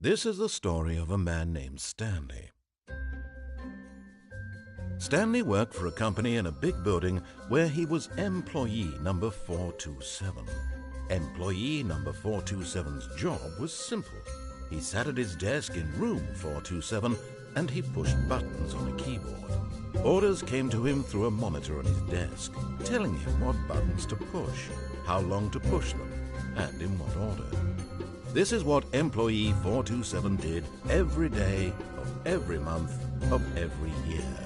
This is the story of a man named Stanley. Stanley worked for a company in a big building where he was employee number 427. Employee number 427's job was simple. He sat at his desk in room 427 and he pushed buttons on a keyboard. Orders came to him through a monitor on his desk, telling him what buttons to push, how long to push them, and in what order. This is what employee 427 did every day of every month of every year.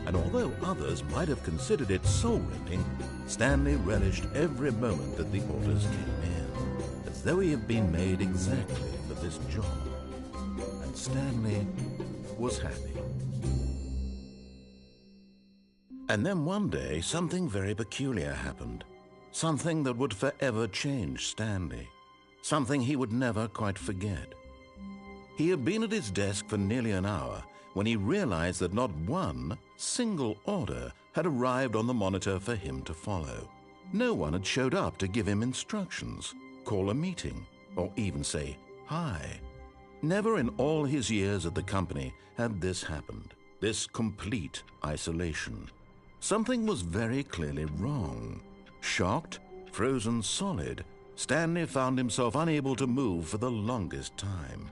And although others might have considered it soul-rending, Stanley relished every moment that the orders came in, as though he had been made exactly for this job. And Stanley was happy. And then one day, something very peculiar happened. Something that would forever change Stanley. Something he would never quite forget. He had been at his desk for nearly an hour when he realized that not one single order had arrived on the monitor for him to follow. No one had showed up to give him instructions, call a meeting, or even say hi. Never in all his years at the company had this happened, this complete isolation. Something was very clearly wrong. Shocked, frozen solid, Stanley found himself unable to move for the longest time.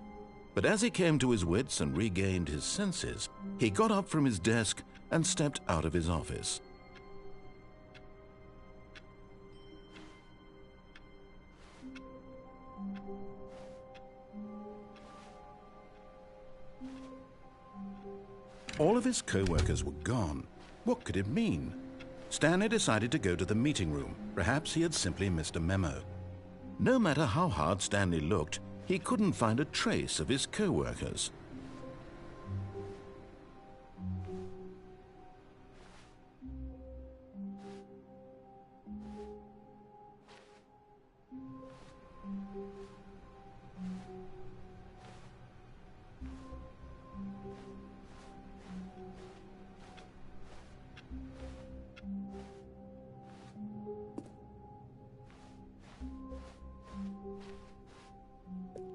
But as he came to his wits and regained his senses, he got up from his desk and stepped out of his office. All of his co-workers were gone. What could it mean? Stanley decided to go to the meeting room. Perhaps he had simply missed a memo. No matter how hard Stanley looked, he couldn't find a trace of his co-workers.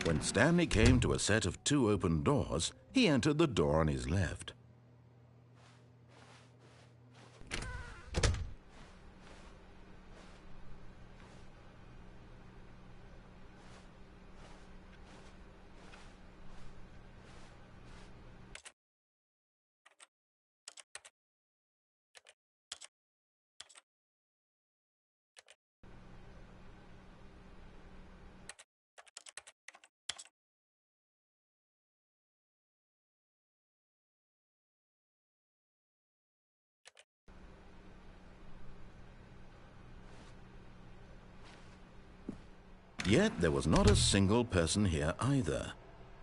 When Stanley came to a set of 2 open doors, he entered the door on his left. Yet there was not a single person here either.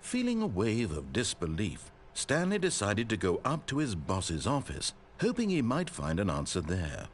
Feeling a wave of disbelief, Stanley decided to go up to his boss's office, hoping he might find an answer there.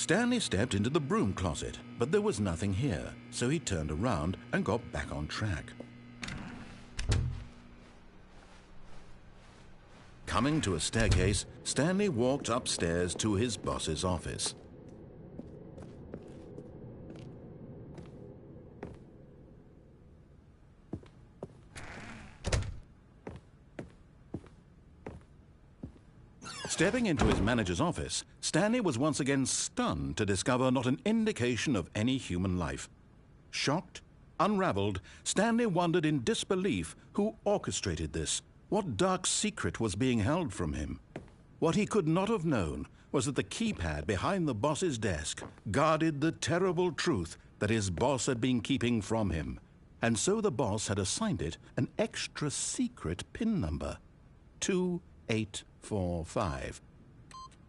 Stanley stepped into the broom closet, but there was nothing here, so he turned around and got back on track. Coming to a staircase, Stanley walked upstairs to his boss's office. Stepping into his manager's office, Stanley was once again stunned to discover not an indication of any human life. Shocked, unraveled, Stanley wondered in disbelief who orchestrated this. What dark secret was being held from him? What he could not have known was that the keypad behind the boss's desk guarded the terrible truth that his boss had been keeping from him. And so the boss had assigned it an extra secret PIN number, 2845.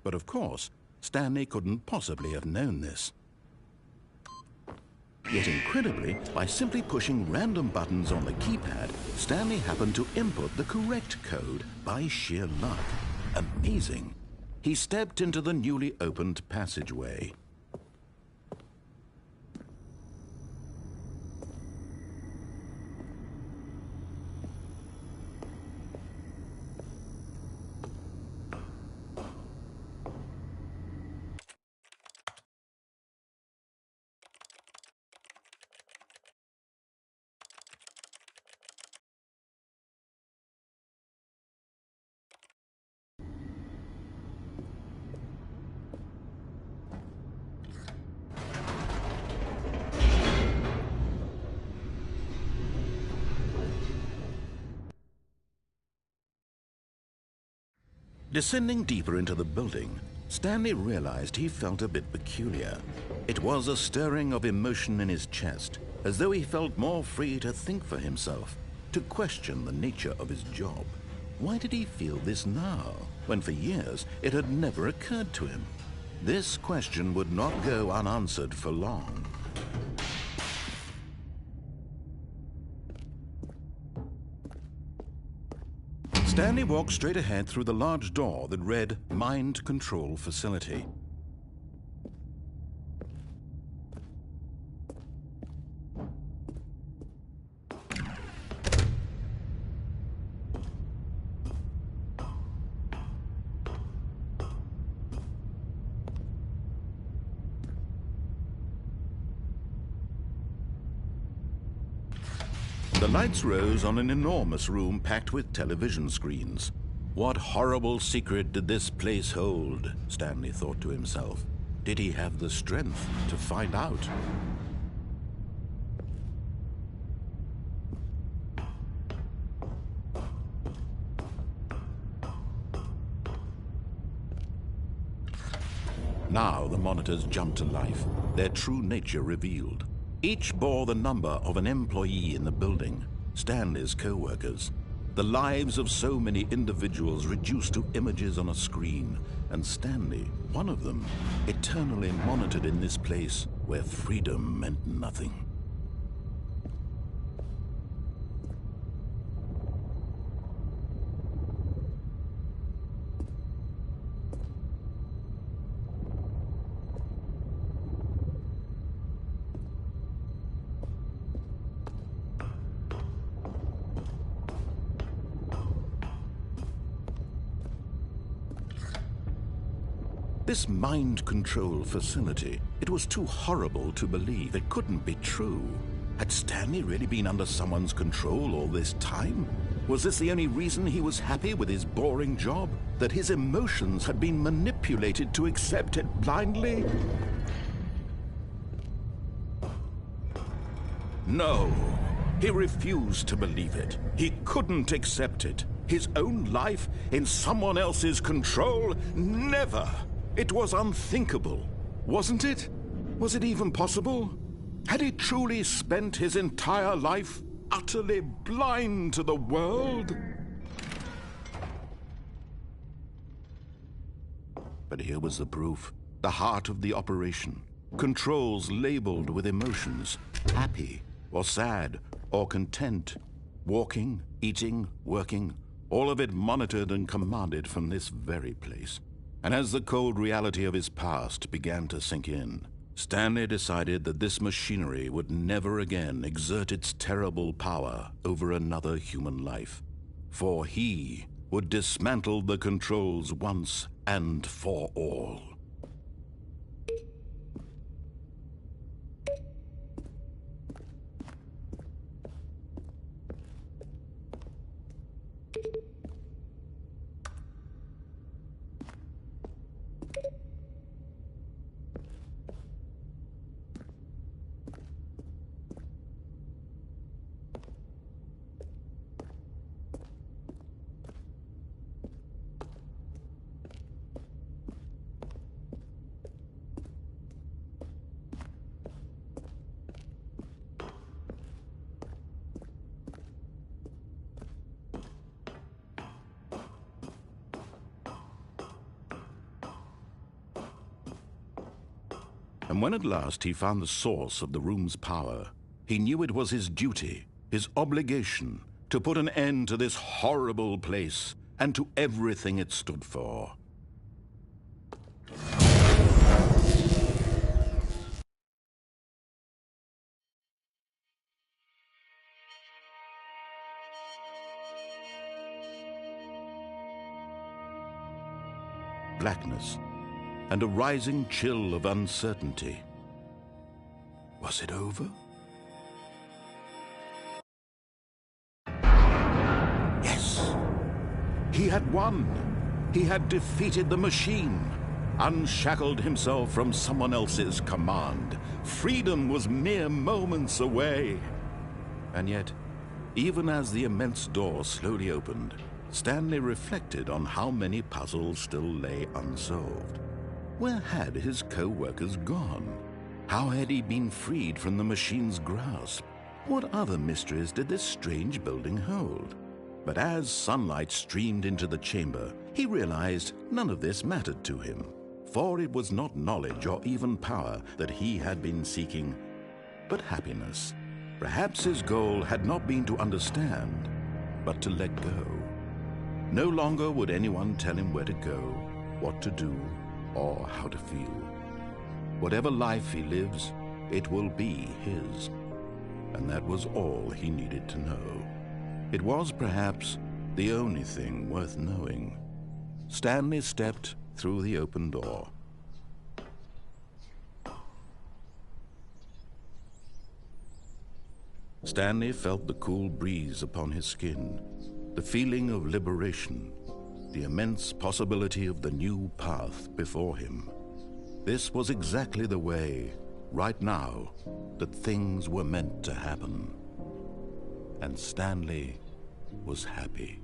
But of course, Stanley couldn't possibly have known this. Yet incredibly, by simply pushing random buttons on the keypad, Stanley happened to input the correct code by sheer luck. Amazing. He stepped into the newly opened passageway. Descending deeper into the building, Stanley realized he felt a bit peculiar. It was a stirring of emotion in his chest, as though he felt more free to think for himself, to question the nature of his job. Why did he feel this now, when for years it had never occurred to him? This question would not go unanswered for long. Stanley walked straight ahead through the large door that read Mind Control Facility. The lights rose on an enormous room packed with television screens. What horrible secret did this place hold? Stanley thought to himself. Did he have the strength to find out? Now the monitors jumped to life, their true nature revealed. Each bore the number of an employee in the building, Stanley's co-workers. The lives of so many individuals reduced to images on a screen, and Stanley, one of them, eternally monitored in this place where freedom meant nothing. This mind control facility, it was too horrible to believe. It couldn't be true. Had Stanley really been under someone's control all this time? Was this the only reason he was happy with his boring job? That his emotions had been manipulated to accept it blindly? No, he refused to believe it. He couldn't accept it. His own life in someone else's control? Never! It was unthinkable, wasn't it? Was it even possible? Had he truly spent his entire life utterly blind to the world? But here was the proof, the heart of the operation. Controls labeled with emotions, happy or sad or content, walking, eating, working, all of it monitored and commanded from this very place. And as the cold reality of his past began to sink in, Stanley decided that this machinery would never again exert its terrible power over another human life, for he would dismantle the controls once and for all. And when at last he found the source of the room's power, he knew it was his duty, his obligation, to put an end to this horrible place and to everything it stood for. Blackness and a rising chill of uncertainty. Was it over? Yes! He had won! He had defeated the machine, unshackled himself from someone else's command. Freedom was mere moments away. And yet, even as the immense door slowly opened, Stanley reflected on how many puzzles still lay unsolved. Where had his co-workers gone? How had he been freed from the machine's grasp? What other mysteries did this strange building hold? But as sunlight streamed into the chamber, he realized none of this mattered to him, for it was not knowledge or even power that he had been seeking, but happiness. Perhaps his goal had not been to understand, but to let go. No longer would anyone tell him where to go, what to do, or how to feel. Whatever life he lives, it will be his. And that was all he needed to know. It was perhaps the only thing worth knowing. Stanley stepped through the open door. Stanley felt the cool breeze upon his skin, the feeling of liberation, the immense possibility of the new path before him. This was exactly the way, right now, that things were meant to happen. And Stanley was happy.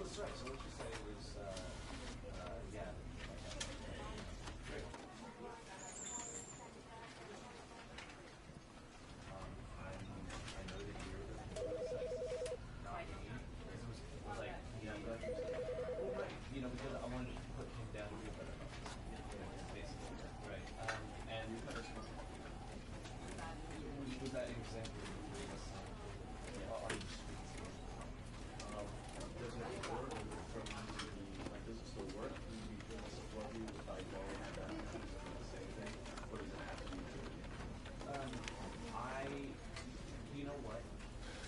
let's right. So let's just say it was, yeah. Great. I know that you're the sex, not me. It was like, yeah, I'm glad you said that. Well, right. You know, because I wanted to put him down to be a better boss. Basically, right. And was that example you gave us? Are you sweet? Does it work from like does it still work? Do you feel support you if I go and do the same thing? Or does it have to be true? You know what?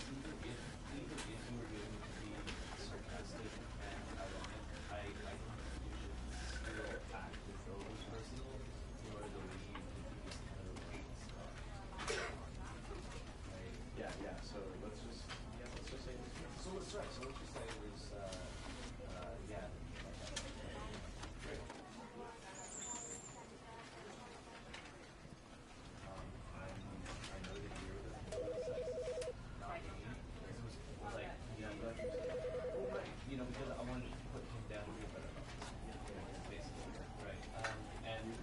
Even if you were going to be sarcastic and ironic, I think you should still act as though it was personal in order to leave the deepest kind of stuff. Right? Yeah. So let's just say this. So let's right. So let's just say it was, yeah. Great. I know that you're the sex, not me. It was like, yeah, I'm glad you said that. Well, right. You know, because I wanted to put him down to be a better boss. Basically, right. And was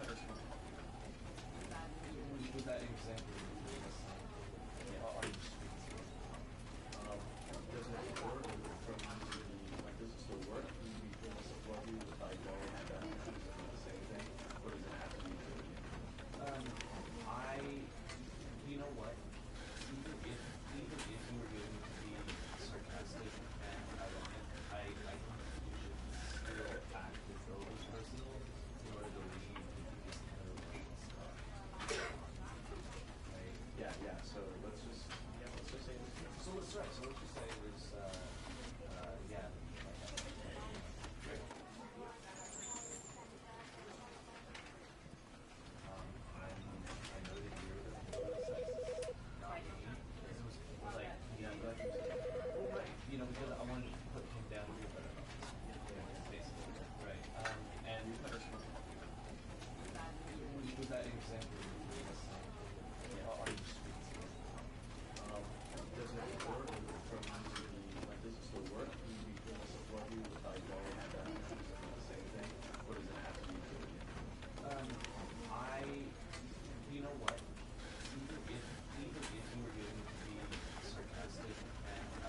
that example you gave us? Are you sweet? Does it work from like does it still work? Do you feel support you if I go and do the same thing? Or does it have to be true? You know what? Even if you were going to be sarcastic and ironic, I think you should still act as though it was personal in order to leave the deepest kind of stuff. Right? Yeah. So let's just say this. So let's right. So let's just say it was, yeah.